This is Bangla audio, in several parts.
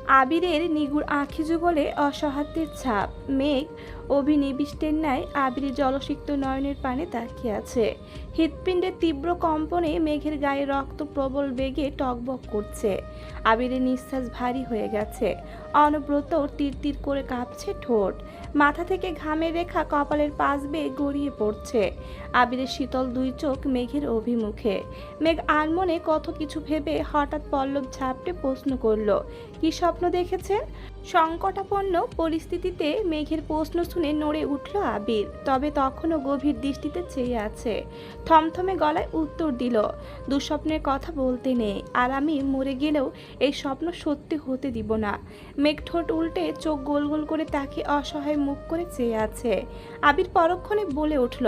আবিরের নিগুড় আঁখি যুগলে অসহায়ত্বের ছাপ। মেঘ অভিনিবিষ্টের ন্যায় আবিরের জলসিক্ত নয়নের পানে তাকিয়ে আছে। হৃৎপিণ্ডের তীব্র কম্পনে মেঘের গায়ে রক্ত প্রবল বেগে টকবক করছে। আবিরের নিঃশ্বাস ভারী হয়ে গেছে। অনব্রত তীর করে কাঁপছে ঠোঁট। মাথা থেকে ঘামের রেখা কপালের পাশ বেয়ে গড়িয়ে পড়ছে। আবিরের শীতল দুই চোখ মেঘের অভিমুখে। মেঘ আনমনে কত কিছু ভেবে হঠাৎ পল্লব ঝাপটে প্রশ্ন করল, কি স্বপ্ন দেখেছেন? সংকটাপন্ন পরিস্থিতিতে মেঘের প্রশ্ন শুনে নড়ে উঠল আবির। তবে তখনও গভীর দৃষ্টিতে চেয়ে আছে। থমথমে গলায় উত্তর দিল, দুঃস্বপ্নের কথা বলতে নেই, আর আমি মরে গেলেও এই স্বপ্ন সত্যি হতে দিব না। মেঘ ঠোঁট উল্টে চোখ গোল গোল করে তাকে অসহায় মুখ করে চেয়ে আছে। আবির পরক্ষণে বলে উঠল,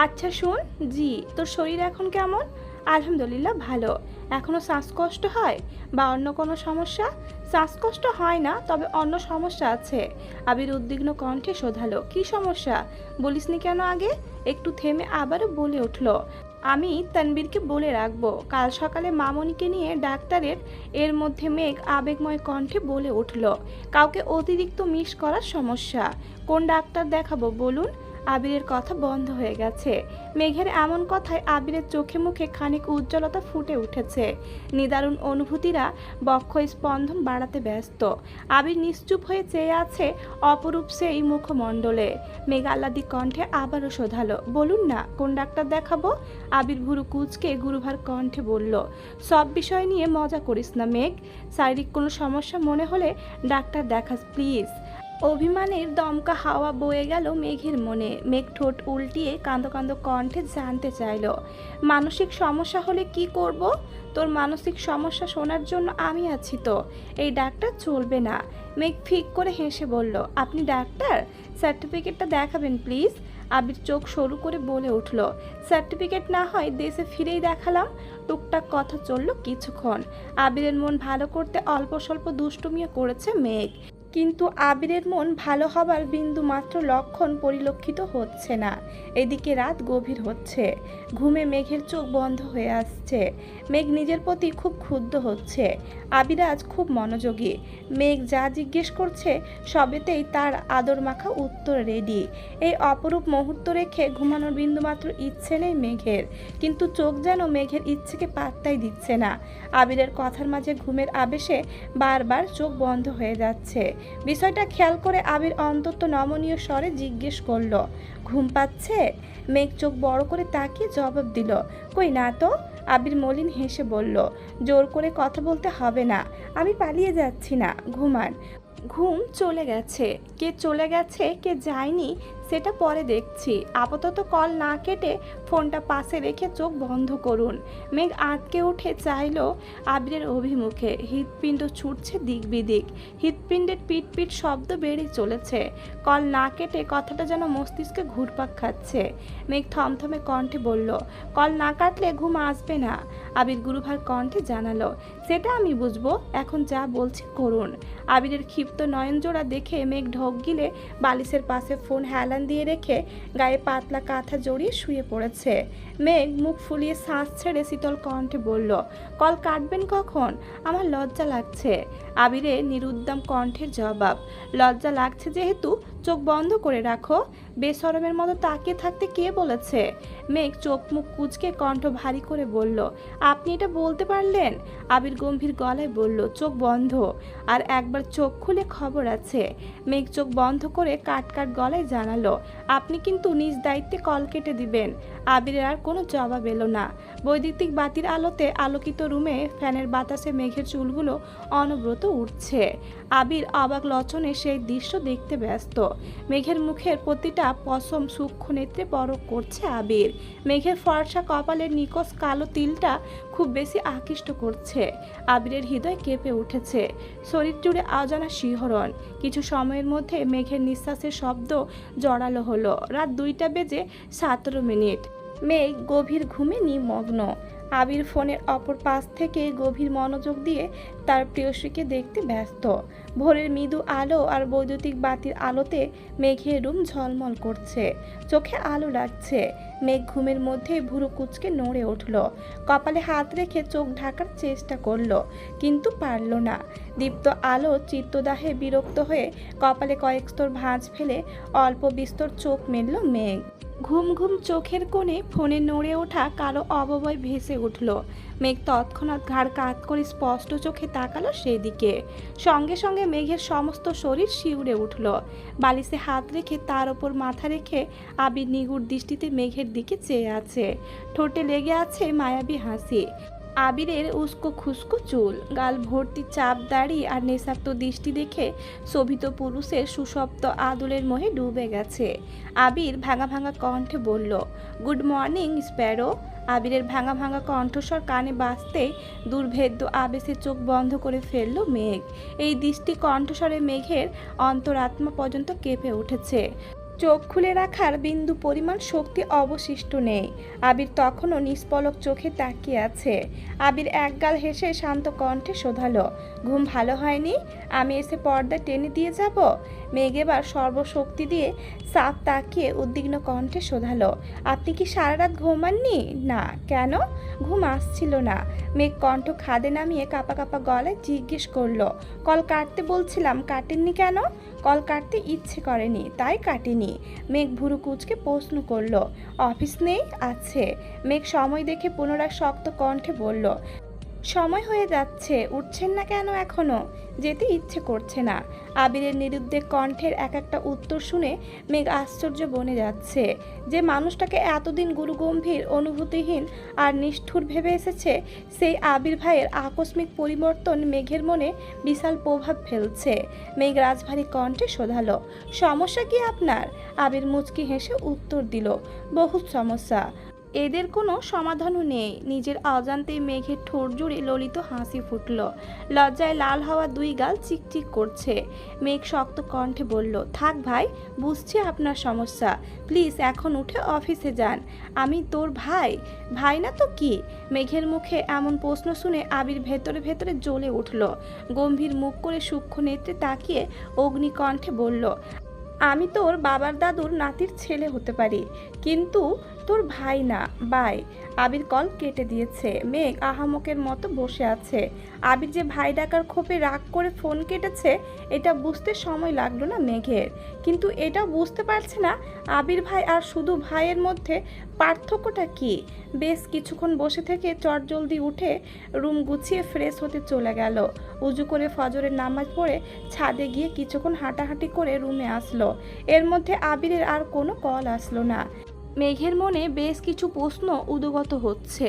আচ্ছা শোন, জি তোর শরীর এখন কেমন? আলহামদুলিল্লাহ ভালো। এখনো শ্বাসকষ্ট হয় বা অন্য কোনো সমস্যা? শ্বাসকষ্ট হয় না, তবে অন্য সমস্যা আছে। আবির উদ্বিগ্ন কণ্ঠে শোধালো, কি সমস্যা? বলিসনি কেন আগে? একটু থেমে আবারও বলে উঠল, আমি তানবীরকে বলে রাখবো কাল সকালে মামনিকে নিয়ে ডাক্তারের। এর মধ্যে মেঘ আবেগময় কণ্ঠে বলে উঠল, কাউকে অতিরিক্ত মিস করার সমস্যা। কোন ডাক্তার দেখাবো বলুন? আবিরের কথা বন্ধ হয়ে গেছে। মেঘের এমন কথায় আবিরের চোখে মুখে খানিক উজ্জ্বলতা ফুটে উঠেছে। নিদারুণ অনুভূতিরা বক্ষ স্পন্দন বাড়াতে ব্যস্ত। আবির নিশ্চুপ হয়ে চেয়ে আছে অপরূপ সেই মুখমণ্ডলে। মেঘ আহ্লাদি কণ্ঠে আবারও শোধালো, বলুন না কোন ডাক্তার দেখাবো? আবির ভুরু কুঁচকে গুরুভার কণ্ঠে বলল, সব বিষয় নিয়ে মজা করিস না মেঘ। শারীরিক কোনো সমস্যা মনে হলে ডাক্তার দেখাস প্লিজ। অভিমানের দমকা হাওয়া বয়ে গেল মেঘের মনে। মেঘ ঠোঁট উল্টিয়ে কাঁদো কাঁদো কণ্ঠে জানতে চাইল, মানসিক সমস্যা হলে কি করব? তোর মানসিক সমস্যা শোনার জন্য আমি আছি তো। এই ডাক্তার চলবে না। মেঘ ফিক করে হেসে বলল, আপনি ডাক্তার? সার্টিফিকেটটা দেখাবেন প্লিজ। আবির চোখ সরু করে বলে উঠল, সার্টিফিকেট না হয় দেশে ফিরেই দেখালাম। টুকটাক কথা চলল কিছুক্ষণ। আবিরের মন ভালো করতে অল্প স্বল্প দুষ্টুমিও করেছে মেঘ, কিন্তু আবিরের মন ভালো হবার বিন্দু মাত্র লক্ষণ পরিলক্ষিত হচ্ছে না। এদিকে রাত গভীর হচ্ছে। ঘুমে মেঘের চোখ বন্ধ হয়ে আসছে। মেঘ নিজের প্রতি খুব ক্ষুব্ধ হচ্ছে। আবির আজ খুব মনোযোগী। মেঘ যা জিজ্ঞেস করছে সবেতেই তার আদর মাখা উত্তর রেডি। এই অপরূপ মুহূর্ত রেখে ঘুমানোর বিন্দুমাত্র ইচ্ছে নেই মেঘের, কিন্তু চোখ যেন মেঘের ইচ্ছেকে পাত্তাই দিচ্ছে না। আবিরের কথার মাঝে ঘুমের আবেশে বারবার চোখ বন্ধ হয়ে যাচ্ছে। বিষয়টা খেয়াল করে আবির অন্তত নমনীয় স্বরে জিজ্ঞেস করল, ঘুম পাচ্ছে? মেঘ চোখ বড় করে তাকিয়ে জবাব দিল, কই না তো। আবির মলিন হেসে বলল, জোর করে কথা বলতে হবে না, আমি পালিয়ে যাচ্ছি না, ঘুমান। ঘুম চলে গেছে। কে চলে গেছে কে যায়নি সেটা পরে দেখছি। আপাতত কল না কেটে ফোনটা পাশে রেখে চোখ বন্ধ করুন। মেঘ আঁতকে উঠে চাইল আবিরের অভিমুখে। হৃৎপিণ্ড ছুটছে দিক বিদিক। হৃৎপিণ্ডের পিট পিট শব্দ বেড়ে চলেছে। কল না কেটে কথাটা যেন মস্তিষ্কে ঘুরপাক খাচ্ছে। মেঘ থমথমে কণ্ঠে বলল, কল না কাটলে ঘুম আসবে না। আবির গুরুভার কণ্ঠে জানালো, সেটা আমি বুঝবো, এখন যা বলছি করুন। আবিরের ক্ষিপ্ত নয়নজোড়া দেখে মেঘ ঢোক গিলে বালিশের পাশে ফোন হেলান দিয়ে রেখে গায়ে পাতলা কাঁথা জড়িয়ে শুয়ে পড়েছে। মেঘ মুখ ফুলিয়ে শ্বাস ছেড়ে শীতল কণ্ঠে বলল, কল কাটবেন কখন? আমার লজ্জা লাগছে। আবিরের নিরুদ্দাম কণ্ঠের জবাব, লজ্জা লাগছে যেহেতু চোখ বন্ধ করে রাখো। বেশরমের মতো তাকিয়ে থাকতে কে বলেছে? মেঘ চোখ মুখ কুঁচকে কণ্ঠ ভারী করে বলল, আপনি এটা বলতে পারলেন? আবির গম্ভীর গলায় বলল, চোখ বন্ধ, আর একবার চোখ খুলে খবর আছে। মেঘ চোখ বন্ধ করে কাট কাট গলায় জানালো, আপনি কিন্তু নিজ দায়িত্বে কল কেটে দিবেন। আবিরের আর কোনো জবাব এলো না। বৈদ্যুতিক বাতির আলোতে আলোকিত রুমে ফ্যানের বাতাসে মেঘের চুলগুলো অনবরত উঠছে। আবির অবাক লচনে সেই দৃশ্য দেখতে ব্যস্ত। মেঘের মুখের প্রতিটা পশম সূক্ষ্ম নেত্রে পরক করছে আবির। মেঘের ফর্সা কপালের নিকষ কালো তিলটা খুব বেশি আকৃষ্ট করছে। আবিরের হৃদয় কেঁপে উঠেছে, শরীর জুড়ে অজানা শিহরণ। কিছু সময়ের মধ্যে মেঘের নিঃশ্বাসের শব্দ জড়ালো হলো। রাত 2:17। মেঘ গভীর ঘুমে নিমগ্ন। আবির ফোনের অপর পাশ থেকে গভীর মনোযোগ দিয়ে তার প্রিয়সীকে দেখতে ব্যস্ত। ভোরের মৃদু আলো আর বৈদ্যুতিক বাতির আলোতে মেঘের রুম ঝলমল করছে, চোখে আলো লাগছে। মেঘ ঘুমের মধ্যে ভুরু কুঁচকে নড়ে উঠল, কপালে হাত রেখে চোখ ঢাকার চেষ্টা করলো, কিন্তু পারল না। দীপ্ত আলো চিত্তদাহে বিরক্ত হয়ে কপালে কয়েক স্তর ভাঁজ ফেলে অল্প বিস্তর চোখ মেলল মেঘ। ঘুম ঘুম চোখের কোণে ফোনে নড়ে ওঠা কালো অবয়ব ভেসে উঠল। মেঘ তৎক্ষণাৎ ঘাড় কাত করে স্পষ্ট চোখে তাকালো সেদিকে। সঙ্গে সঙ্গে মেঘের সমস্ত শরীর শিউরে উঠল। বালিশে হাত রেখে তার ওপর মাথা রেখে আবির নিগুড় দৃষ্টিতে মেঘের দিকে চেয়ে আছে। ঠোঁটে লেগে আছে মায়াবী হাসি। আবিরের উস্কো খুস্কো চুল, গাল ভর্তি চাপ দাড়ি আর নেশাক্ত দৃষ্টি দেখে শোভিত পুরুষের সুষপ্ত আদলের মোহে ডুবে গেছে। আবির ভাঙা ভাঙা কণ্ঠে বলল, গুড মর্নিং স্প্যারো। আবিরের ভাঙা ভাঙা কণ্ঠস্বর কানে বাজতেই দুর্ভেদ্য আবেশে চোখ বন্ধ করে ফেলল মেঘ। এই দৃষ্টি কণ্ঠস্বরে মেঘের অন্তরাত্মা পর্যন্ত কেঁপে উঠেছে। চোখ খুলে রাখার বিন্দু পরিমাণ শক্তি অবশিষ্ট নেই। আবির তখনও নিষ্পলক চোখে তাকিয়ে আছে। আবির একগাল হেসে শান্ত কণ্ঠে শোধালো, ঘুম ভালো হয়নি? আমি এসে পর্দা টেনে দিয়ে যাব? মেঘ এবার সর্বশক্তি দিয়ে সাফ তাকিয়ে উদ্বিগ্ন কণ্ঠে শোধালো, আপনি কি সারা রাত ঘুমাননি? না, কেন? ঘুম আসছিল না। মেঘ কণ্ঠ খাদে নামিয়ে কাঁপা কাঁপা গলায় জিজ্ঞেস করলো, কল কাটতে বলছিলাম, কাটেননি কেন? কল কাটতে ইচ্ছে করেনি, তাই কাটিনি। মেঘ ভুরু কুঁচকে প্রশ্ন করলো, অফিস নেই? আছে। মেঘ সময় দেখে পুনরায় শক্ত কণ্ঠে বলল, সময় হয়ে যাচ্ছে, উঠছেন না কেন এখনো? যেতে ইচ্ছে করছে না। আবিরের নিরুদ্বেগ কণ্ঠের এক একটা উত্তর শুনে মেঘ আশ্চর্য বনে যাচ্ছে। যে মানুষটাকে এতদিন গুরুগম্ভীর, অনুভূতিহীন আর নিষ্ঠুর ভেবে এসেছে, সেই আবির ভাইয়ের আকস্মিক পরিবর্তন মেঘের মনে বিশাল প্রভাব ফেলছে। মেঘ রাজভারী কণ্ঠে শোধালো, সমস্যা কি আপনার? আবির মুচকি হেসে উত্তর দিল, বহুত সমস্যা, এদের কোনো সমাধানও নেই। নিজের অজান্তেই মেঘের ঠোঁট জুড়ে ললিত হাসি ফুটল। লজ্জায় লাল হওয়া দুই গাল চিকচিক করছে। মেঘ শক্ত কণ্ঠে বলল, থাক ভাই, বুঝছি আপনার সমস্যা, প্লিজ এখন উঠে অফিসে যান। আমি তোর ভাই? ভাই না তো কি? মেঘের মুখে এমন প্রশ্ন শুনে আবির ভেতরে ভেতরে জ্বলে উঠল। গম্ভীর মুখ করে সূক্ষ্ম নেত্রে তাকিয়ে অগ্নিকণ্ঠে বলল, আমি তোর বাবার দাদুর নাতির ছেলে হতে পারি, কিন্তু তোর ভাই না, বাই। আবির কল কেটে দিয়েছে। মেঘ আহামকের মতো বসে আছে। আবির যে ভাই ডাকার ক্ষোভে রাগ করে ফোন কেটেছে, এটা বুঝতে সময় লাগলো না মেঘের। কিন্তু এটা বুঝতে পারছে না আবির ভাই আর শুধু ভাইয়ের মধ্যে পার্থক্যটা কি। বেশ কিছুক্ষণ বসে থেকে চটজলদি উঠে রুম গুছিয়ে ফ্রেশ হতে চলে গেল। উজু করে ফজরের নামাজ পড়ে ছাদে গিয়ে কিছুক্ষণ হাঁটাহাঁটি করে রুমে আসলো। এর মধ্যে আবিরের আর কোনো কল আসলো না। মেঘের মনে বেশ কিছু প্রশ্ন উদগত হচ্ছে।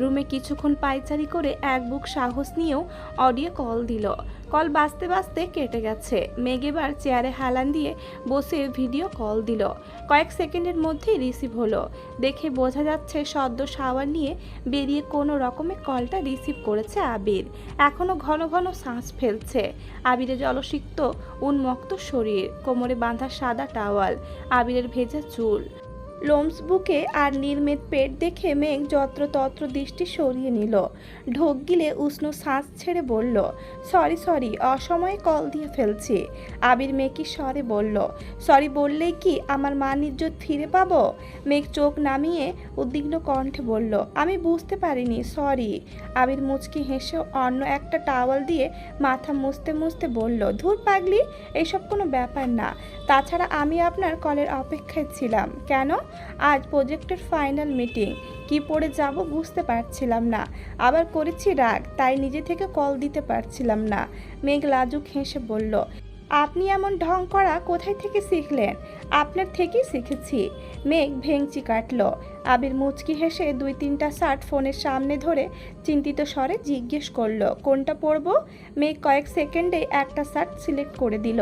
রুমে কিছুক্ষণ পায়চারি করে এক বুক সাহস নিয়েও অডিও কল দিল। কল বাজতে বাজতে কেটে গেছে। মেঘ এবার চেয়ারে হেলান দিয়ে বসে ভিডিও কল দিল। কয়েক সেকেন্ডের মধ্যেই রিসিভ হলো। দেখে বোঝা যাচ্ছে সদ্য শাওয়ার নিয়ে বেরিয়ে কোনো রকমে কলটা রিসিভ করেছে আবির। এখনও ঘন ঘন শ্বাস ফেলছে। আবিরের জলসিক্ত উন্মুক্ত শরীর, কোমরে বাঁধা সাদা টাওয়াল, আবিরের ভেজা চুল, লোমস বুকে আর নির্মেদ পেট দেখে মেঘ যত্রতত্র দৃষ্টি সরিয়ে নিল। ঢোক গিলে উষ্ণ শ্বাস ছেড়ে বলল, সরি, অসময়ে কল দিয়ে ফেলছি। আবির মেঘি স্বরে বলল, সরি বললেই কি আমার মান ইজ্জত ফিরে পাবো? মেঘ চোখ নামিয়ে উদ্বিগ্ন কণ্ঠে বলল, আমি বুঝতে পারিনি, সরি। আবির মুচকি হেসে অন্য একটা টাওয়াল দিয়ে মাথা মুছতে মুছতে বলল, ধুর পাগলি, এইসব কোনো ব্যাপার না। তাছাড়া আমি আপনার কলের অপেক্ষায় ছিলাম। কেন? আজ প্রজেক্টের ফাইনাল মিটিং, কি পড়ে যাব বুঝতে পারছিলাম না। আবার করেছি রাগ, তাই নিজে থেকে কল দিতে পারছিলাম না। মেঘ লাজুক হেসে বলল, আপনি এমন ঢং করা কোথায় থেকে শিখলেন? আপনার থেকেই শিখেছি। মেঘ ভেংচি কাটল। আবির মুচকি হেসে 2-3টা শার্ট ফোনের সামনে ধরে চিন্তিত স্বরে জিজ্ঞেস করলো, কোনটা পরবো? মেঘ কয়েক সেকেন্ডে একটা শার্ট সিলেক্ট করে দিল।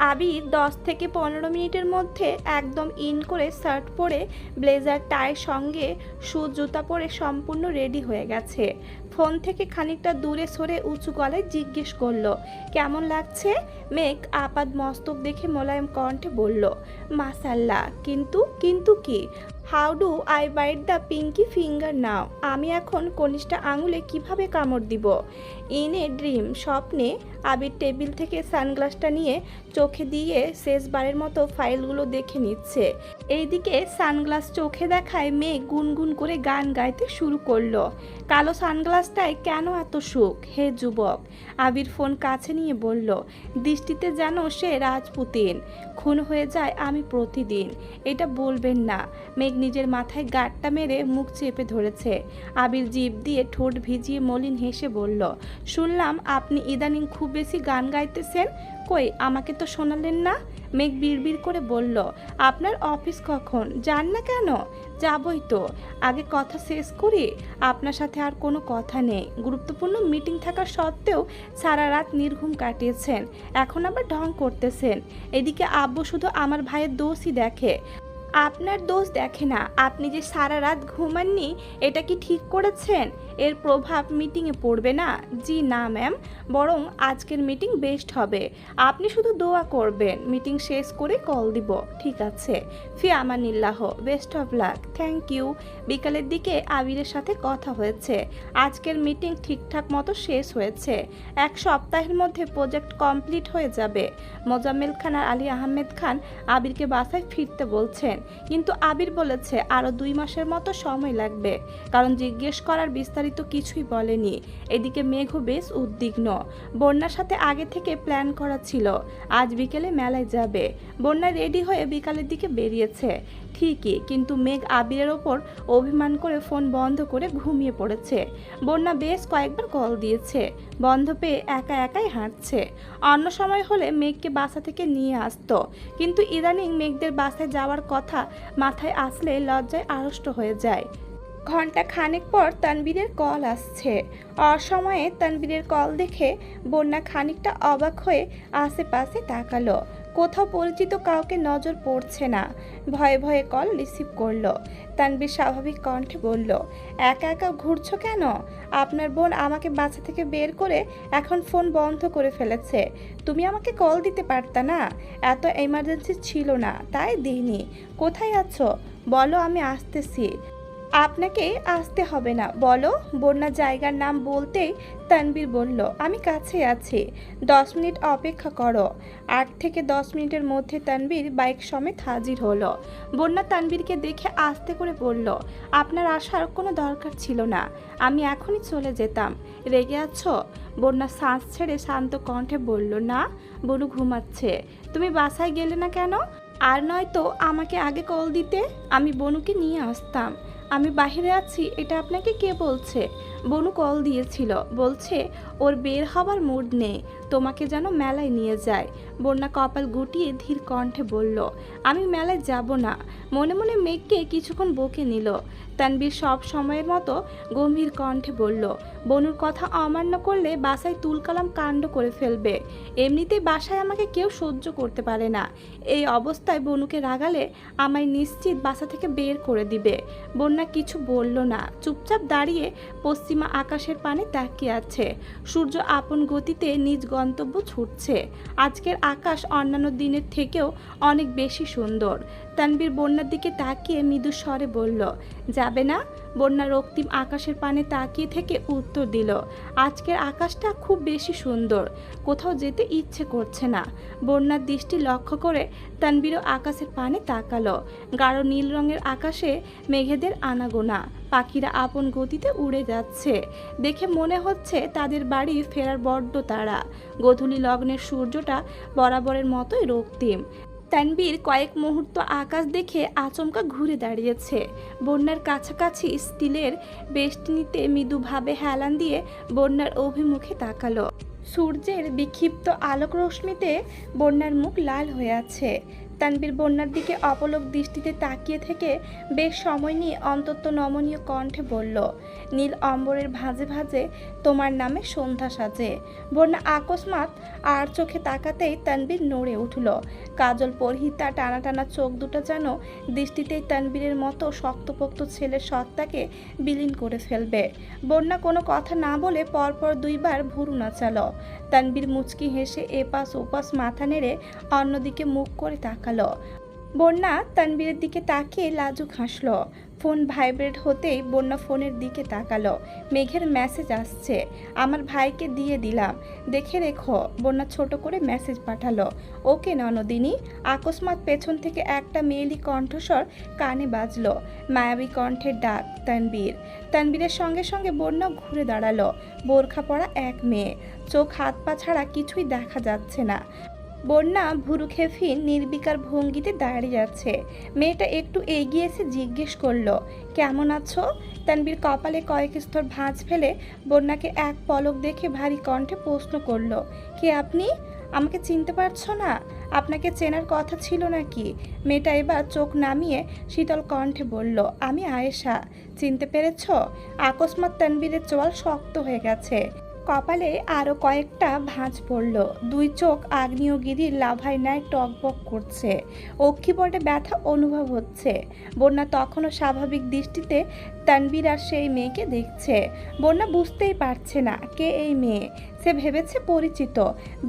আবির 10 থেকে 15 মিনিটের মধ্যে একদম ইন করে শার্ট পরে ব্লেজার টাই সঙ্গে শু জুতা পরে সম্পূর্ণ রেডি হয়ে গেছে। ফোন থেকে খানিকটা দূরে সরে উঁচু গলায় জিজ্ঞেস করলো, কেমন লাগছে? মেঘ আপাদ মস্তক দেখে মোলায়েম কণ্ঠে বলল, মাশাল্লাহ। কিন্তু কি? How do I bite the pinky finger now? আমি এখন কনিষ্ঠ আঙুলে কিভাবে কামড় দিব? ইন এ ড্রিম, স্বপ্নে আবির টেবিল থেকে সানগ্লাসটা নিয়ে চোখে দিয়ে শেষবারের মতো ফাইলগুলো দেখে নিচ্ছে। এইদিকে সানগ্লাস চোখে দেখায় মেয়ে গুনগুন করে গান গাইতে শুরু করলো। কালো সানগ্লাসটায় কেন এত সুখ হে যুবক? আবির ফোন কাছে নিয়ে বলল, দৃষ্টিতে যেন সে রাজপুতিন। খুন হয়ে যায় আমি প্রতিদিন। এটা বলবেন না। মেঘ নিজের মাথায় গাঁটটা মেরে মুখ চেপে ধরেছে। আবির জিভ দিয়ে ঠোঁট ভিজিয়ে মলিন হেসে বলল, শুনলাম আপনি ইদানিং খুব বেশি গান গাইতেছেন। কই আমাকে তো শোনালেন না? মেঘ বিড়বিড় করে বলল, আপনার অফিস কখন? যান না কেন? যাবই তো, আগে কথা শেষ করি। আপনার সাথে আর কোনো কথা নেই। গুরুত্বপূর্ণ মিটিং থাকা সত্ত্বেও সারা রাত নির্ঘুম কাটিয়েছেন, এখন আবার ঢং করতেছেন। এদিকে আব্বু শুধু আমার ভাইয়ের দোষই দেখে, আপনার দোষ দেখে না। আপনি যে সারা রাত ঘুমাননি, এটা কি ঠিক করেছেন? এর প্রভাব মিটিংয়ে পড়বে না? জি না ম্যাম, বরং আজকের মিটিং বেস্ট হবে। আপনি শুধু দোয়া করবেন, মিটিং শেষ করে কল দিব। ঠিক আছে, ফি আমানিল্লাহ, best of luck. Thank you. বিকালের দিকে আবিরের সাথে কথা হয়েছে। আজকের মিটিং ঠিকঠাক মতো শেষ হয়েছে। 1 সপ্তাহের মধ্যে প্রজেক্ট কমপ্লিট হয়ে যাবে। মোজাম্মেল খান আর আলী আহমেদ খান আবিরকে বাসায় ফিরতে বলছেন, কিন্তু আবির বলেছে আরও 2 মাসের মতো সময় লাগবে, কারণ জিজ্ঞেস করার বিস্তারিত কিছুই বলেনি। এদিকে মেঘও বেশ উদ্বিগ্ন। বন্যার সাথে আগে থেকে প্ল্যান করা ছিল আজ বিকেলে মেলায় যাবে। বন্যা রেডি হয়ে বিকালের দিকে বেরিয়েছে ঠিকই, কিন্তু মেঘ আবিরের ওপর অভিমান করে ফোন বন্ধ করে ঘুমিয়ে পড়েছে। বন্যা বেশ কয়েকবার কল দিয়েছে, বন্ধ পেয়ে একা একাই হাঁটছে। অন্য সময় হলে মেঘকে বাসা থেকে নিয়ে আসতো, কিন্তু ইদানিং মেঘদের বাসায় যাওয়ার কথা মাথায় আসলে লজ্জায় আড়ষ্ট হয়ে যায়। ঘন্টা খানেক পর তানবীরের কল আসছে। অসময়ে তানবীরের কল দেখে বন্যা খানিকটা অবাক হয়ে আশেপাশে তাকালো। কোথাও পরিচিত কাউকে নজর পড়ছে না। ভয়ে ভয়ে কল রিসিভ করলো। তানবীর স্বাভাবিক কণ্ঠে বলল, একা একা ঘুরছো কেন? আপনার বোন আমাকে বাসা থেকে বের করে এখন ফোন বন্ধ করে ফেলেছে। তুমি আমাকে কল দিতে পারতা না? এত এমার্জেন্সি ছিল না তাই দিইনি। কোথায় আছো বলো, আমি আসতেছি। আপনাকে আসতে হবে না, বলো। বন্যা জায়গার নাম বলতেই তানবীর বলল, আমি কাছে আছি, 10 মিনিট অপেক্ষা করো। 8 থেকে 10 মিনিটের মধ্যে তানবীর বাইক সমেত হাজির হলো। বন্যা তানবীরকে দেখে আস্তে করে বলল, আপনার আসার কোনো দরকার ছিল না, আমি এখনই চলে যেতাম। রেগে আছো? বন্যা শ্বাস ছেড়ে শান্ত কণ্ঠে বলল, না, বনু ঘুমাচ্ছে। তুমি বাসায় গেলে না কেন? আর নয়তো আমাকে আগে কল দিতে, আমি বনুকে নিয়ে আসতাম। আমি বাহিরে আছি এটা আপনাকে কে বলছে? বনু কল দিয়েছিল, বলছে ওর বের হবার মুড নেই, তোমাকে যেন মেলায় নিয়ে যায়। বন্যা কপাল গুটিয়ে ধীর কণ্ঠে বলল, আমি মেলায় যাব না। মনে মনে মেঘকে কিছুক্ষণ বকে নিল। তানবীর সব সময়ের মতো গম্ভীর কণ্ঠে বলল, বনুর কথা অমান্য করলে বাসায় তুলকালাম কাণ্ড করে ফেলবে। এমনিতেই বাসায় আমাকে কেউ সহ্য করতে পারে না, এই অবস্থায় বনুকে রাগালে আমায় নিশ্চিত বাসা থেকে বের করে দিবে। বন্যা কিছু বলল না, চুপচাপ দাঁড়িয়ে পশ্চিমা আকাশের পানে তাকিয়ে আছে। সূর্য আপন গতিতে নিজ গন্তব্য ছুটছে। আজকের আকাশ অন্যান্য দিনের থেকেও অনেক বেশি সুন্দর। তানবীর বন্যার দিকে তাকিয়ে মৃদু স্বরে বলল, যাবে না? বন্যা রক্তিম আকাশের পানে তাকিয়ে থেকে উত্তর দিল, আজকের আকাশটা খুব বেশি সুন্দর, কোথাও যেতে ইচ্ছে করছে না। বন্যার দৃষ্টি লক্ষ্য করে তানবীরও আকাশের পানে তাকালো। গাঢ় নীল রঙের আকাশে মেঘেদের আনাগোনা, পাখিরা আপন গতিতে উড়ে যাচ্ছে। দেখে মনে হচ্ছে তাদের বাড়ি ফেরার বড্ড তাড়া। গোধূলি লগ্নের সূর্যটা বরাবরের মতোই রক্তিম। তানবীর কয়েক মুহূর্ত আকাশ দেখে আচমকা ঘুরে দাঁড়িয়েছে। বন্যার কাছাকাছি স্টিলের বেষ্টনীতে মৃদুভাবে হেলান দিয়ে বন্যার অভিমুখে তাকালো। সূর্যের বিক্ষিপ্ত আলোক রশ্মিতে বন্যার মুখ লাল হয়ে আছে। তানবীর বন্যার দিকে অপলক দৃষ্টিতে তাকিয়ে থেকে বেশ সময় নিয়ে অন্তত নমনীয় কণ্ঠে বলল, নীল অম্বরের ভাঁজে ভাঁজে তোমার নামে সন্ধ্যা সাজে। বন্যা আকস্মাৎ আর চোখে তাকাতেই তানবীর নড়ে উঠল। কাজল পরিহিতা টানা টানা চোখ দুটো যেন দৃষ্টিতেই তানবীরের মতো শক্তপোক্ত ছেলের সত্তাকে বিলীন করে ফেলবে। বন্যা কোনো কথা না বলে পরপর 2 বার ভুরু নাচালো। তানবীর মুচকি হেসে এপাশ ওপাশ মাথা নেড়ে অন্যদিকে মুখ করে তাকালো। বন্যা তানবীরের দিকে তাকিয়ে লাজুক হাসলো। ফোন ভাইব্রেট হতেই বন্যা ফোনের দিকে তাকালো। মেঘের মেসেজ আসছে। আমার ভাইকে দিয়ে দিলাম, দেখে রেখো। বন্যা ছোট করে মেসেজ পাঠালো। ওকে ননদিনী। আকস্মাৎ পেছন থেকে একটা মেয়েলি কণ্ঠস্বর কানে বাজলো। মায়াবী কণ্ঠের ডাক, তানবীর। তানবীরের সঙ্গে সঙ্গে বন্যা ঘুরে দাঁড়ালো। বোরখা পরা এক মেয়ে, চোখ হাত পা ছাড়া কিছুই দেখা যাচ্ছে না। বন্যা ভুরু খেফিন নির্বিকার ভঙ্গিতে দাঁড়িয়ে আছে। মেয়েটা একটু এগিয়ে এসে জিজ্ঞেস করলো, কেমন আছো? তানবীর কপালে কয়েক স্তর ভাঁজ ফেলে বন্যাকে এক পলক দেখে ভারী কণ্ঠে প্রশ্ন করলো, কে আপনি? আমাকে চিনতে পারছো না? আপনাকে চেনার কথা ছিল নাকি? মেয়েটা এবার চোখ নামিয়ে শীতল কণ্ঠে বলল, আমি আয়েশা। চিনতে পেরেছ? আকস্মাৎ তানবীরের চোয়াল শক্ত হয়ে গেছে। কপালে আরো কয়েকটা ভাঁজ পড়ল। দুই চোখ আগ্নেয়গিরির লাভায় ন্যায় টকবক করছে। অক্ষিপটে ব্যথা অনুভব হচ্ছে। বন্যা তখনও স্বাভাবিক দৃষ্টিতে তানবীর আর সেই মেয়েকে দেখছে। বন্যা বুঝতেই পারছে না কে এই মেয়ে। সে ভেবেছে পরিচিত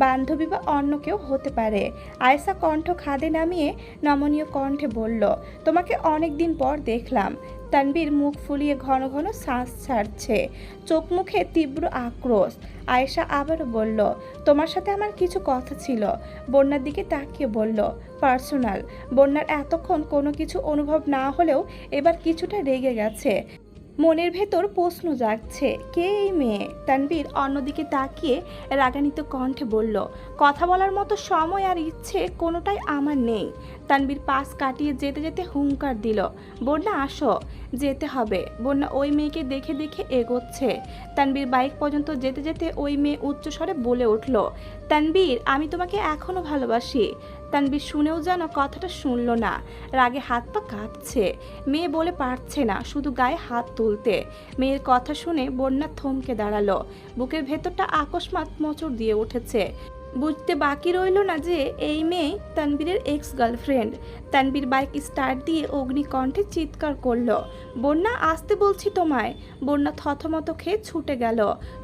বান্ধবী বা অন্য কেউ হতে পারে। আয়েশা কণ্ঠ খাদে নামিয়ে নমনীয় কণ্ঠে বলল, তোমাকে অনেক দিন পর দেখলাম। তানবীর মুখ ফুলিয়ে ঘন ঘন শ্বাস ছাড়ছে, চোখ মুখে তীব্র আক্রোশ। আয়েশা আবারও বলল, তোমার সাথে আমার কিছু কথা ছিল। বন্যার দিকে তাকিয়ে বলল, পার্সোনাল। বন্যার এতক্ষণ কোনো কিছু অনুভব না হলেও এবার কিছুটা রেগে গেছে। মনের ভেতর প্রশ্ন জাগছে, কে এই মেয়ে? তানবীর অন্যদিকে তাকিয়ে রাগান্বিত কণ্ঠে বলল, কথা বলার মতো সময় আর ইচ্ছে কোনোটাই আমার নেই। তানবীর পাশ কাটিয়ে যেতে যেতে হুঙ্কার দিল, বন্যা আসো। যেতে হবে। বন্যা ওই মেয়েকে দেখে দেখে এগোচ্ছে। তানবীর বাইক পর্যন্ত যেতে যেতে ওই মেয়ে উচ্চস্বরে বলে উঠল, তানবীর আমি তোমাকে এখনো ভালোবাসি। তানবীর শুনেও যেন কথাটা শুনল না। রাগে হাত পা কাঁপছে। মেয়ে বলে পারছে না শুধু গায়ে হাত তুলতে। মেয়ের কথা শুনে বন্যা থমকে দাঁড়ালো। বুকের ভেতরটা আকস্মাৎ মোচড় দিয়ে উঠেছে। বুঝতে বাকি রইল না যে এই মেয়ে তানবীরের ex girlfriend. Tanvir bike start দিয়ে অগ্নিকণ্ঠে চিৎকার করলো, বন্যা আসতে বলছি তোমায়। বন্যা থতমত খেয়ে ছুটে গেল।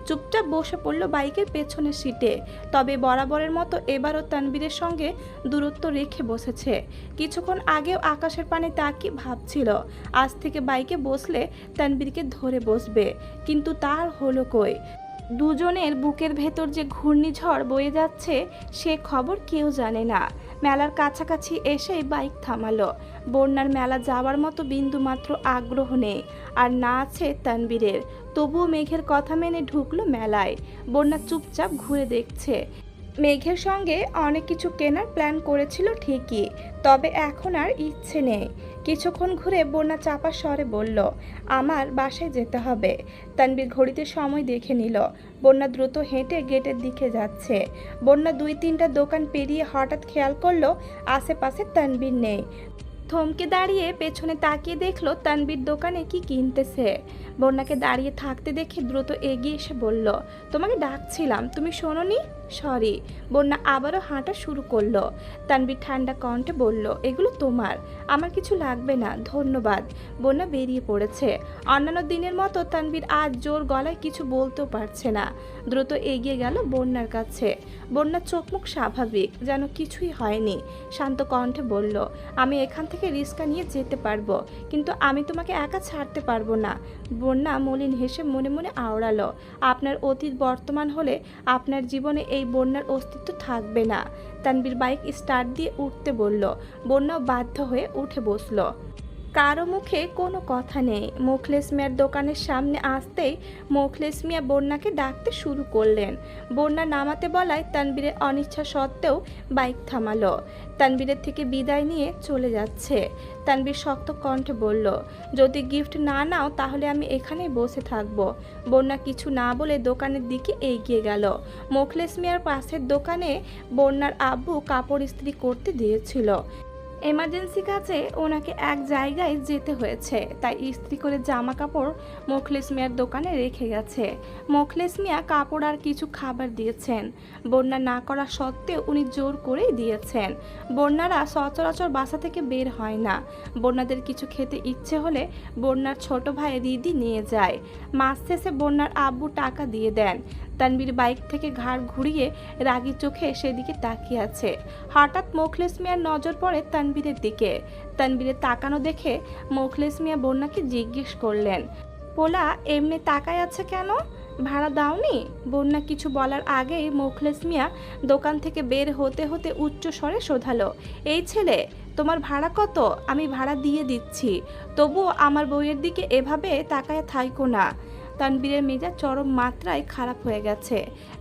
চুপচাপ বসে পড়ল বাইকের পেছনের সিটে। তবে বরাবরের মতো এবারও তানবীরের সঙ্গে দূরত্ব রেখে বসেছে। কিছুক্ষণ আগেও আকাশের পানে তাকিয়ে ভাবছিল আজ থেকে বাইকে বসলে তানবীরকে ধরে বসবে, কিন্তু তার হলো কই। দুজনের বুকের ভেতর যে ঘূর্ণিঝড় বয়ে যাচ্ছে সে খবর কেউ জানে না। মেলার কাছাকাছি এসেই বাইক থামালো। বন্যার মেলা যাওয়ার মতো বিন্দু মাত্র আগ্রহ নেই, আর না আছে তানবীরের। তবুও মেঘের কথা মেনে ঢুকলো মেলায়। বন্যা চুপচাপ ঘুরে দেখছে। মেঘের সঙ্গে অনেক কিছু কেনার প্ল্যান করেছিল ঠিকই, তবে এখন আর ইচ্ছে নেই। কিছুক্ষণ ঘুরে বন্যা চাপা স্বরে বলল, আমার বাসায় যেতে হবে। তানবীর ঘড়িতে সময় দেখে নিল। বন্যা দ্রুত হেঁটে গেটের দিকে যাচ্ছে। বন্যা 2-3টা দোকান পেরিয়ে হঠাৎ খেয়াল করলো আশেপাশে তানবীর নেই। থমকে দাঁড়িয়ে পেছনে তাকিয়ে দেখলো তানবীর দোকানে কি কিনতেছে। বন্যাকে দাঁড়িয়ে থাকতে দেখে দ্রুত এগিয়ে এসে বলল, তোমাকে ডাকছিলাম, তুমি শোনোনি? সরি। বন্যা আবারও হাঁটা শুরু করলো। তানবীর ঠান্ডা কণ্ঠে বলল, এগুলো তোমার, আমার কিছু লাগবে না, ধন্যবাদ। বন্যা বেরিয়ে পড়েছে। অন্যান্য দিনের মতো তানবীর আজ জোর গলায় কিছু বলতেও পারছে না। দ্রুত এগিয়ে গেল বন্যার কাছে। বন্যার চোখ মুখ স্বাভাবিক, যেন কিছুই হয়নি। শান্ত কণ্ঠে বলল, আমি এখান থেকে রিস্কা নিয়ে যেতে পারবো, কিন্তু আমি তোমাকে একা ছাড়তে পারবো না। বন্যা মলিন হেসে মনে মনে আওড়ালো, আপনার অতীত বর্তমান হলে আপনার জীবনে এই বন্যার অস্তিত্ব থাকবে না। তানবীর বাইক স্টার্ট দিয়ে উঠতে বলল। বন্যাও বাধ্য হয়ে উঠে বসলো। কারো মুখে কোনো কথা নেই। মোখলেস মিয়ার দোকানের সামনে আসতেই মোখলেস মিয়া বন্যাকে ডাকতে শুরু করলেন। বন্যা নামাতে বলায় তানবীরের অনিচ্ছা সত্ত্বেও বাইক থামালো। তানবীরের থেকে বিদায় নিয়ে চলে যাচ্ছে। তানবীর শক্ত কণ্ঠে বলল, যদি গিফট না নাও তাহলে আমি এখানেই বসে থাকবো। বন্যা কিছু না বলে দোকানের দিকে এগিয়ে গেল। মোখলেস মিয়ার পাশের দোকানে বন্যার আব্বু কাপড় ইস্ত্রি করতে দিয়েছিল। এমার্জেন্সি কাজে ওনাকে এক জায়গায় যেতে হয়েছে, তাই ইস্ত্রি করে জামা কাপড় মোখলেস মিয়ার দোকানে রেখে গেছে। মোখলেস মিয়া কাপড় আর কিছু খাবার দিয়েছেন। বন্যা না করা সত্ত্বেও উনি জোর করেই দিয়েছেন। বন্যারা সচরাচর বাসা থেকে বের হয় না। বন্যাদের কিছু খেতে ইচ্ছে হলে বন্যার ছোট ভাই রিদি নিয়ে যায়। মাস শেষে বন্যার আব্বু টাকা দিয়ে দেন। তানবীর বাইক থেকে ঘাড় ঘুরিয়ে রাগী চোখে সেদিকে তাকিয়ে আছে। হঠাৎ মোখলেস মিয়ার নজর পড়ে তানবীরের দিকে। তানবীরের তাকানো দেখে মোখলেস মিয়া বন্যাকে জিজ্ঞেস করলেন, পোলা এমনি তাকায় আছে কেন? ভাড়া দাওনি? বন্যা কিছু বলার আগেই মোখলেস মিয়া দোকান থেকে বের হতে হতে উচ্চ স্বরে শোধালো, এই ছেলে, তোমার ভাড়া কত? আমি ভাড়া দিয়ে দিচ্ছি, তবুও আমার বউয়ের দিকে এভাবে তাকায় থাইকো না। তানবীরের মেজাজ চরম মাত্রায় খারাপ হয়ে গেছে।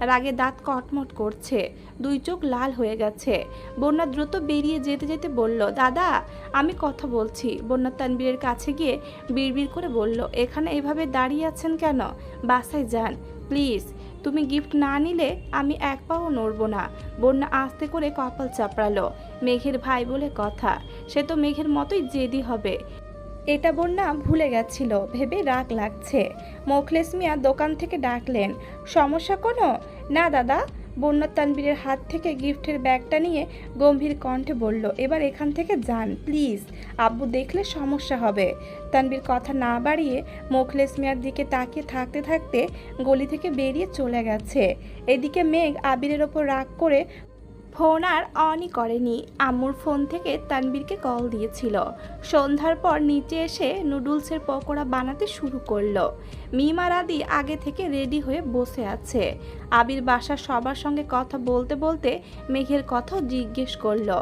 রাগে দাঁত কটমট করছে, দুই চোখ লাল হয়ে গেছে। বন্যা দ্রুত বেরিয়ে যেতে যেতে বলল, দাদা আমি কথা বলছি। বন্যা তানবীরের কাছে গিয়ে বিড়বিড় করে বলল, এখানে এভাবে দাঁড়িয়ে আছেন কেন? বাসায় যান প্লিজ। তুমি গিফট না নিলে আমি এক পাও নড়ব না। বন্যা আস্তে করে কপাল চাপড়ালো। মেঘের ভাই বলে কথা, সে তো মেঘের মতোই জেদি হবে, এটা বন্যা ভুলে গেছিল ভেবে রাগ লাগছে। মোখলেস মিয়া দোকান থেকে ডাকলেন, সমস্যা কোনো? না দাদা। বন্যা তানবীরের হাত থেকে গিফটের ব্যাগটা নিয়ে গম্ভীর কণ্ঠে বলল, এবার এখান থেকে যান প্লিজ, আব্বু দেখলে সমস্যা হবে। তানবীর কথা না বাড়িয়ে মোখলেস মিয়ার দিকে তাকিয়ে থাকতে থাকতে গলি থেকে বেরিয়ে চলে গেছে। এদিকে মেঘ আবিরের ওপর রাগ করে ফোন আর অনই করেনি। আম্মুর ফোন থেকে তানবীরকে কল দিয়েছিল। সন্ধ্যার পর নিচে এসে নুডলসের পকোড়া বানাতে শুরু করলো। মিমার আদি আগে থেকে রেডি হয়ে বসে আছে। আবির বাসার সবার সঙ্গে কথা বলতে বলতে মেঘের কথাও জিজ্ঞেস করলো।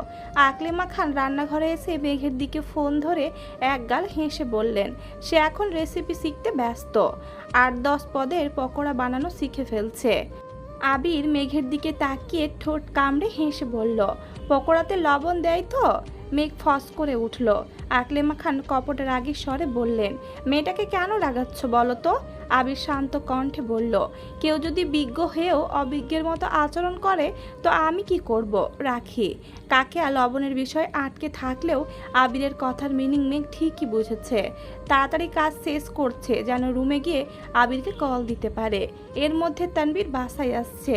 আকলিমা খান রান্নাঘরে এসে মেঘের দিকে ফোন ধরে একগাল হেসে বললেন, সে এখন রেসিপি শিখতে ব্যস্ত, 8-10 পদের পকোড়া বানানো শিখে ফেলছে। আবির মেঘের দিকে তাকিয়ে ঠোঁট কামড়ে হেসে বলল, পকোড়াতে লবণ দেয় তো? মেঘ ফস করে উঠল। আকলিমা খান কপট রাগী স্বরে বললেন, মেয়েটাকে কেন রাগাচ্ছ বলো তো? আবির শান্ত কণ্ঠে বলল, কেউ যদি বিজ্ঞ হয়েও অবিজ্ঞের মতো আচরণ করে তো আমি কি করব? রাখি। কাকেয়া লবণের বিষয় আটকে থাকলেও আবিরের কথার মিনিং মেঘ ঠিকই বুঝেছে। তাড়াতাড়ি কাজ শেষ করছে যেন রুমে গিয়ে আবিরকে কল দিতে পারে। এর মধ্যে তানবীর বাসায় আসছে,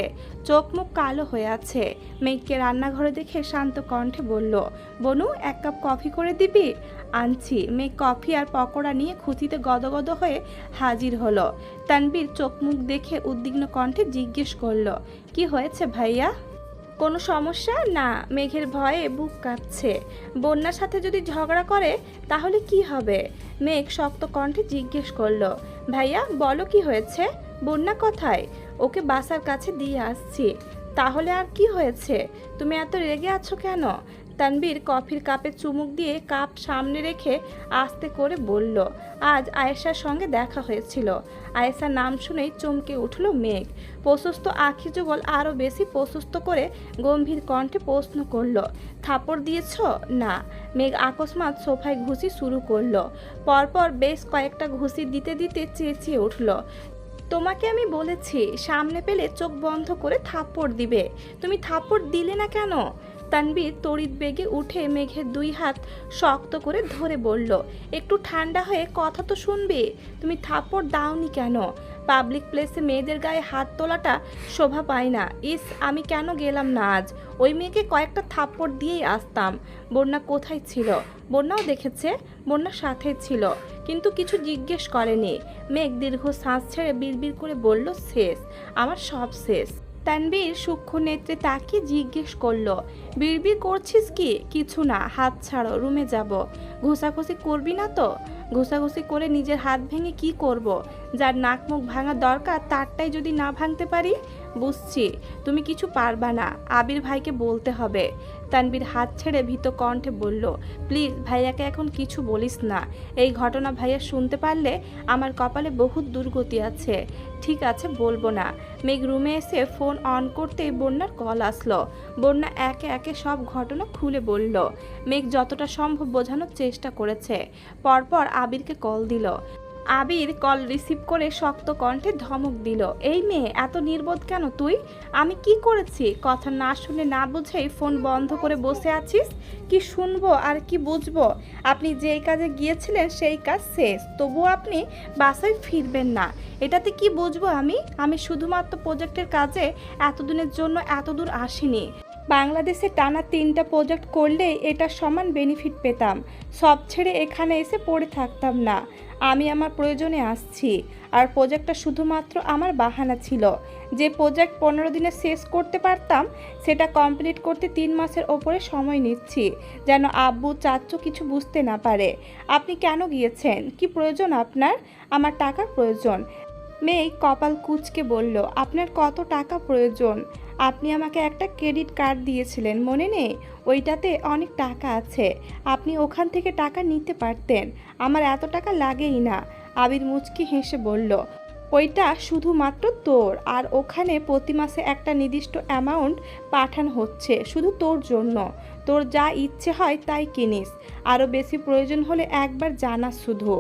চোখ মুখ কালো হয়ে আছে। মেঘকে রান্নাঘরে দেখে শান্ত কণ্ঠে বলল, বনু 1 কাপ কফি করে দিবি? আনছি। মেঘ কফি আর পকোড়া নিয়ে খুঁতিতে গদগদ হয়ে হাজির হলো। তানবীর চোখ মুখ দেখে উদ্বিগ্ন কণ্ঠে জিজ্ঞেস করলো, কি হয়েছে ভাইয়া? কোনো সমস্যা? না। মেঘের ভয়ে বুক কাঁপছে। বন্যার সাথে যদি ঝগড়া করে তাহলে কি হবে? মেঘ শক্ত কণ্ঠে জিজ্ঞেস করলো, ভাইয়া বলো কি হয়েছে? বন্যা কোথায়? ওকে বাসার কাছে দিয়ে আসছি। তাহলে আর কি হয়েছে? তুমি এত রেগে আছো কেন? তানবীর কফির কাপে চুমুক দিয়ে কাপ সামনে রেখে আস্তে করে বলল, আজ আয়েশার সঙ্গে দেখা হয়েছিল। আয়েশার নাম শুনেই চমকে উঠল মেঘ। প্রশস্ত আখি যুগল আরও বেশি প্রশস্ত করে গম্ভীর কণ্ঠে প্রশ্ন করলো, থাপড় দিয়েছ? না। মেঘ আকস্মাৎ সোফায় ঘুষি শুরু করলো। পরপর বেশ কয়েকটা ঘুষি দিতে দিতে চেঁচিয়ে উঠল, তোমাকে আমি বলেছি সামনে পেলে চোখ বন্ধ করে থাপ্পড় দিবে, তুমি থাপ্পড় দিলে না কেন? তানবীর তড়িৎ বেগে উঠে মেঘের 2 হাত শক্ত করে ধরে বলল, একটু ঠান্ডা হয়ে কথা তো শুনবে। তুমি থাপ্পড় দাওনি কেন? পাবলিক প্লেসে মেয়েদের গায়ে হাত তোলাটা শোভা পায় না। ইস, আমি কেন গেলাম না আজ? ওই মেয়েকে কয়েকটা থাপ্পড় দিয়েই আসতাম। বন্যা কোথায় ছিল? বন্যাও দেখেছে, বন্যার সাথে ছিল, কিন্তু কিছু জিজ্ঞেস করেনি। মেঘ দীর্ঘ শ্বাস ছেড়ে বিড়বিড় করে বলল, শেষ, আমার সব শেষ। তানবীর সূক্ষ্ম নেত্রে তাকিয়ে জিজ্ঞেস করলো, বিড়বিড় করছিস কি? কিছু না, হাত ছাড়ো, রুমে যাব। ঘষাঘষি করবি না তো? ঘষাঘষি করে নিজের হাত ভেঙে কি করব? যার নাক মুখ ভাঙা দরকার তারটাই যদি না ভাঙতে পারি? বুঝছি তুমি কিছু পারবা না, আবির ভাইকে বলতে হবে। তানবীর হাত ছেড়ে ভীত কণ্ঠে বলল, প্লিজ ভাইয়াকে এখন কিছু বলিস না। এই ঘটনা ভাইয়া শুনতে পারলে আমার কপালে বহুত দুর্গতি আছে। ঠিক আছে, বলবো না। মেঘ রুমে এসে ফোন অন করতেই বন্যার কল আসলো। বন্যা একে একে সব ঘটনা খুলে বলল। মেঘ যতটা সম্ভব বোঝানোর চেষ্টা করেছে। পরপর আবিরকে কল দিল। আবির কল রিসিভ করে শক্ত কণ্ঠে ধমক দিল, এই মেয়ে এত নির্বোধ কেন তুই? আমি কি করেছি? কথা না শুনে না বুঝেই ফোন বন্ধ করে বসে আছিস? কি শুনবো আর কি বুঝবো? আপনি যেই কাজে গিয়েছিলেন সেই কাজ শেষ, তবুও আপনি বাসায় ফিরবেন না, এটাতে কি বুঝবো আমি? আমি শুধুমাত্র প্রজেক্টের কাজে এতদিনের জন্য এত দূর আসিনি। বাংলাদেশে টানা 3টা প্রজেক্ট করলেই এটার সমান বেনিফিট পেতাম। সব ছেড়ে এখানে এসে পড়ে থাকতাম না। আমি আমার প্রয়োজনে আসছি। আর প্রজেক্টটা শুধুমাত্র আমার বাহানা ছিল। যে প্রজেক্ট 15 দিনে শেষ করতে পারতাম সেটা কমপ্লিট করতে 3 মাসের ওপরে সময় নিচ্ছি, যেন আব্বু চাচ্চু কিছু বুঝতে না পারে। আপনি কেন গিয়েছেন? কি প্রয়োজন আপনার? আমার টাকার প্রয়োজন। মেয়ে কপাল কুঁচকে বলল, আপনার কত টাকা প্রয়োজন? আপনি আমাকে একটা ক্রেডিট কার্ড দিয়েছিলেন, মনে নেই? ওইটাতে অনেক টাকা আছে। আপনি ওখান থেকে টাকা নিতে পারতেন। আমার এত টাকা লাগেই না। আবির মুচকি হেসে বলল, ওইটা শুধুমাত্র তোর, আর ওখানে প্রতি মাসে একটা নির্দিষ্ট অ্যামাউন্ট পাঠানো হচ্ছে শুধু তোর জন্য। তোর যা ইচ্ছে হয় তাই কিনিস। আরও বেশি প্রয়োজন হলে একবার জানাস শুধু।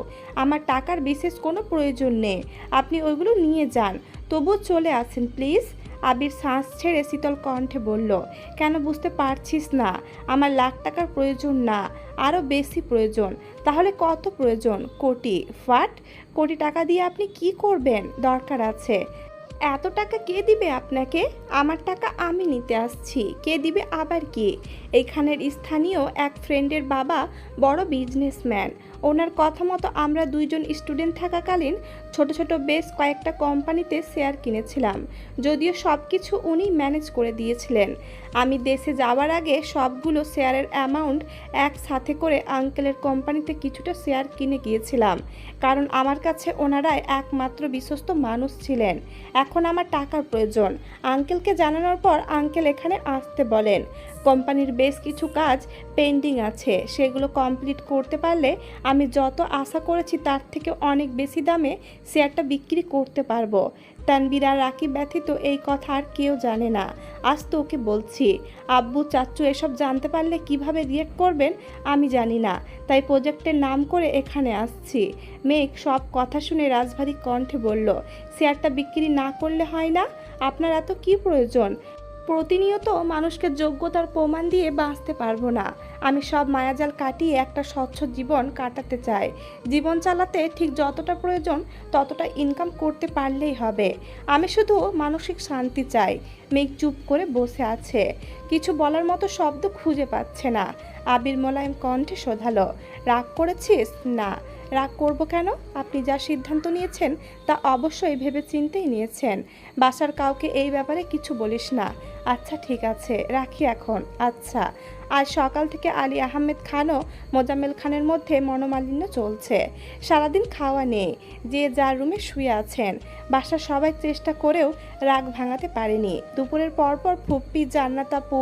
আমার টাকার বিশেষ কোনো প্রয়োজন নেই। আপনি ওইগুলো নিয়ে যান। তবুও চলে আসেন প্লিজ। আবির শ্বাস ছেড়ে শীতল কণ্ঠে বলল, কেন বুঝতে পারছিস না? আমার লাখ টাকার প্রয়োজন না, আরও বেশি প্রয়োজন। তাহলে কত প্রয়োজন? কোটি। ফাট, কোটি টাকা দিয়ে আপনি কি করবেন? দরকার আছে। এত টাকা কে দিবে আপনাকে? আমার টাকা আমি নিতে আসছি। কে দিবে আবার কি? এইখানের স্থানীয় এক ফ্রেন্ডের বাবা বড় বিজনেসম্যান। ওনার কথা মতো আমরা দুইজন স্টুডেন্ট থাকাকালীন ছোট ছোট বেশ কয়েকটা কোম্পানিতে শেয়ার কিনেছিলাম। যদিও সব কিছু উনি ম্যানেজ করে দিয়েছিলেন। আমি দেশে যাওয়ার আগে সবগুলো শেয়ারের অ্যামাউন্ট একসাথে করে আঙ্কেলের কোম্পানিতে কিছুটা শেয়ার কিনে গিয়েছিলাম, কারণ আমার কাছে ওনারাই একমাত্র বিশ্বস্ত মানুষ ছিলেন। এখন আমার টাকার প্রয়োজন। আঙ্কেলকে জানানোর পর আঙ্কেল এখানে আসতে বলেন। কোম্পানির বেশ কিছু কাজ পেন্ডিং আছে, সেগুলো কমপ্লিট করতে পারলে আমি যত আশা করেছি তার থেকে অনেক বেশি দামে শেয়ারটা বিক্রি করতে পারবো। তানবীর আর রাকিব ব্যতীত এই কথা আর কেউ জানে না। আজ তো ওকে বলছি। আব্বু চাচ্চু এসব জানতে পারলে কিভাবে রিয়েক্ট করবেন আমি জানি না, তাই প্রজেক্টের নাম করে এখানে আসছি। মেঘ সব কথা শুনে রাজভারী কণ্ঠে বলল, শেয়ারটা বিক্রি না করলে হয় না? আপনার এত কি প্রয়োজন? প্রতিনিয়ত মানুষকে যোগ্যতার প্রমাণ দিয়ে বাঁচতে পারবো না। আমি সব মায়াজাল কাটিয়ে একটা স্বচ্ছ জীবন কাটাতে চাই। জীবন চালাতে ঠিক যতটা প্রয়োজন ততটা ইনকাম করতে পারলেই হবে। আমি শুধু মানসিক শান্তি চাই। মেঘ চুপ করে বসে আছে, কিছু বলার মতো শব্দ খুঁজে পাচ্ছে না। আবির মোলায়েম কণ্ঠে শোধালো, রাগ করেছিস? না, রাগ করব কেন? আপনি যা সিদ্ধান্ত নিয়েছেন তা অবশ্যই ভেবে চিন্তেই নিয়েছেন। বাসার কাউকে এই ব্যাপারে কিছু বলিস না। আচ্ছা ঠিক আছে, রাখি এখন। আচ্ছা। আজ সকাল থেকে আলী আহমেদ খান ও মোজাম্মেল খানের মধ্যে মনোমালিন্য চলছে। সারাদিন খাওয়া নেই, যে যার রুমে শুয়ে আছেন। বাসার সবাই চেষ্টা করেও রাগ ভাঙাতে পারেনি। দুপুরের পরপর ফুপ্পি, জান্নাত আপু,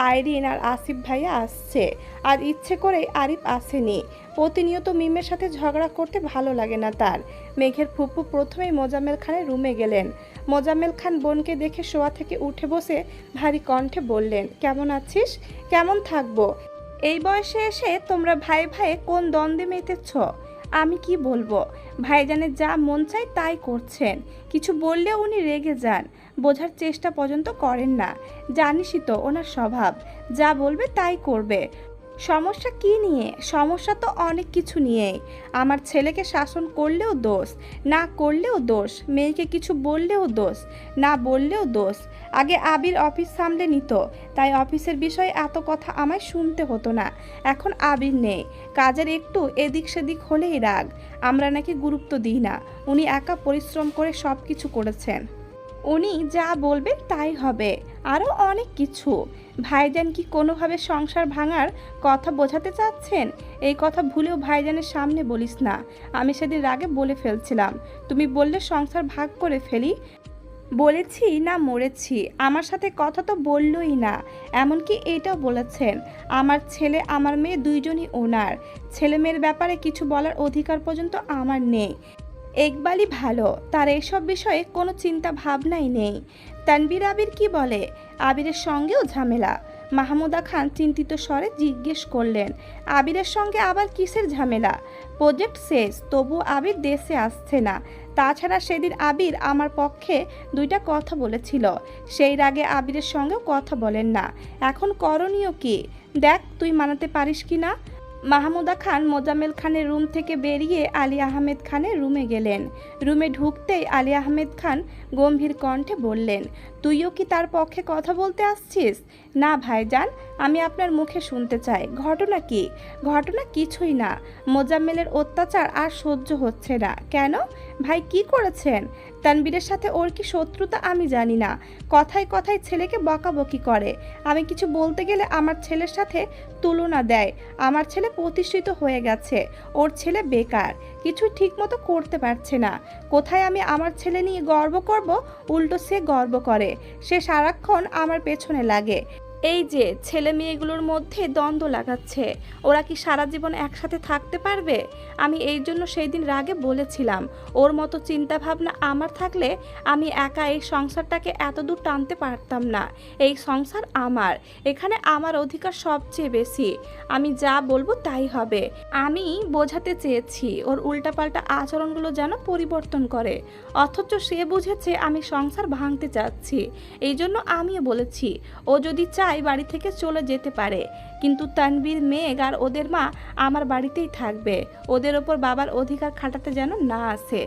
আইরিন আর আসিফ ভাইয়া আসছে। আর ইচ্ছে করেই আরিফ আসেনি। প্রতিনিয়ত মিমের সাথে ঝগড়া করতে ভালো লাগে না তার। মেঘের ফুপ্পু প্রথমেই মোজাম্মেল খানের রুমে গেলেন। মোজাম্মেল খান বোনকে দেখে শোয়া থেকে উঠে বসে ভারী কণ্ঠে বললেন, কেমন আছিস? কেমন থাকবো? এই বয়সে এসে তোমরা ভাই ভাইয়ে কোন দ্বন্দ্বে মেতেছ? আমি কি বলবো? ভাইজানের যা মন চায় তাই করছেন। কিছু বললে উনি রেগে যান, বোঝার চেষ্টা পর্যন্ত করেন না। জানিসই তো ওনার স্বভাব, যা বলবে তাই করবে। সমস্যা কি নিয়ে? সমস্যা তো অনেক কিছু নিয়েই। আমার ছেলেকে শাসন করলেও দোষ, না করলেও দোষ। মেয়েকে কিছু বললেও দোষ, না বললেও দোষ। আগে আবির অফিস সামলে নিত, তাই অফিসের বিষয়ে এত কথা আমায় শুনতে হতো না। এখন আবির নেই, কাজের একটু এদিক সেদিক হলেই রাগ। আমরা নাকি গুরুত্ব দিই না। উনি একা পরিশ্রম করে সব কিছু করেছেন। উনি যা বলবেন তাই হবে। আরও অনেক কিছু। ভাইজান কি কোনোভাবে সংসার ভাঙার কথা বোঝাতে চাচ্ছেন? এই কথা ভুলেও ভাইজানের সামনে বলিস না। আমি সেদিন রাগে বলে ফেলছিলাম, তুমি বললে সংসার ভাগ করে ফেলি। বলেছি না মরেছি? আমার সাথে কথা তো বললই না। এমনকি এটাও বলেছেন, আমার ছেলে আমার মেয়ে দুইজনই ওনার। ছেলে মেয়ের ব্যাপারে কিছু বলার অধিকার পর্যন্ত আমার নেই। একবারই ভালো, তার এইসব বিষয়ে কোনো চিন্তা ভাবনাই নেই। তানবীর আবির কি বলে? আবিরের সঙ্গেও ঝামেলা? মাহমুদা খান চিন্তিত স্বরে জিজ্ঞেস করলেন, আবিরের সঙ্গে আবার কিসের ঝামেলা? প্রজেক্ট শেষ, তবু আবির দেশে আসছে না। তাছাড়া সেদিন আবির আমার পক্ষে 2টা কথা বলেছিল। সেই রাগে আবিরের সঙ্গেও কথা বলেন না। এখন করণীয় কি? দেখ তুই মানাতে পারিস কি না। মাহমুদা খান মোজাম্মেল খানের রুম থেকে বেরিয়ে আলী আহমেদ খানের রুমে গেলেন। রুমে ঢুকতেই আলী আহমেদ খান গম্ভীর কণ্ঠে বললেন, তুইও কি তার পক্ষে কথা বলতে আসছিস? না ভাইজান, আমি আপনার মুখে শুনতে চাই, ঘটনা কি? ঘটনা কিছুই না, মোজাম্মেলের অত্যাচার আর সহ্য হচ্ছে না। কেন ভাই, কি করেছেন? তানবীরের সাথে ওর কি শত্রুতা আমি জানি না, কথায় কথায় ছেলেকে বকাবকি করে। আমি কিছু বলতে গেলে আমার ছেলের সাথে তুলনা দেয়। আমার ছেলে প্রতিষ্ঠিত হয়ে গেছে, ওর ছেলে বেকার, কিছু ঠিকমতো করতে পারছে না। কোথায় আমি আমার ছেলে নিয়ে গর্ব করব, উল্টো সে গর্ব করে। সে সারাক্ষণ আমার পেছনে লাগে। এই যে ছেলে মেয়েগুলোর মধ্যে দ্বন্দ্ব লাগাচ্ছে, ওরা কি সারা জীবন একসাথে থাকতে পারবে? আমি এই জন্য সেই দিন রাগে বলেছিলাম, ওর মতো চিন্তা ভাবনা আমার থাকলে আমি একা এই সংসারটাকে এত দূর টানতে পারতাম না। এই সংসার আমার, এখানে আমার অধিকার সবচেয়ে বেশি। আমি যা বলবো তাই হবে। আমি বোঝাতে চেয়েছি ওর উল্টাপাল্টা আচরণগুলো যেন পরিবর্তন করে, অথচ সে বুঝেছে আমি সংসার ভাঙতে চাচ্ছি। এই জন্য আমিও বলেছি ও যদি চায় বাড়ি থেকে চলে যেতে পারে, কিন্তু তানবীর, মেঘ আর ওদের মা আমার বাড়িতেই থাকবে। ওদের ওপর বাবার অধিকার খাটাতে যেন না আসে।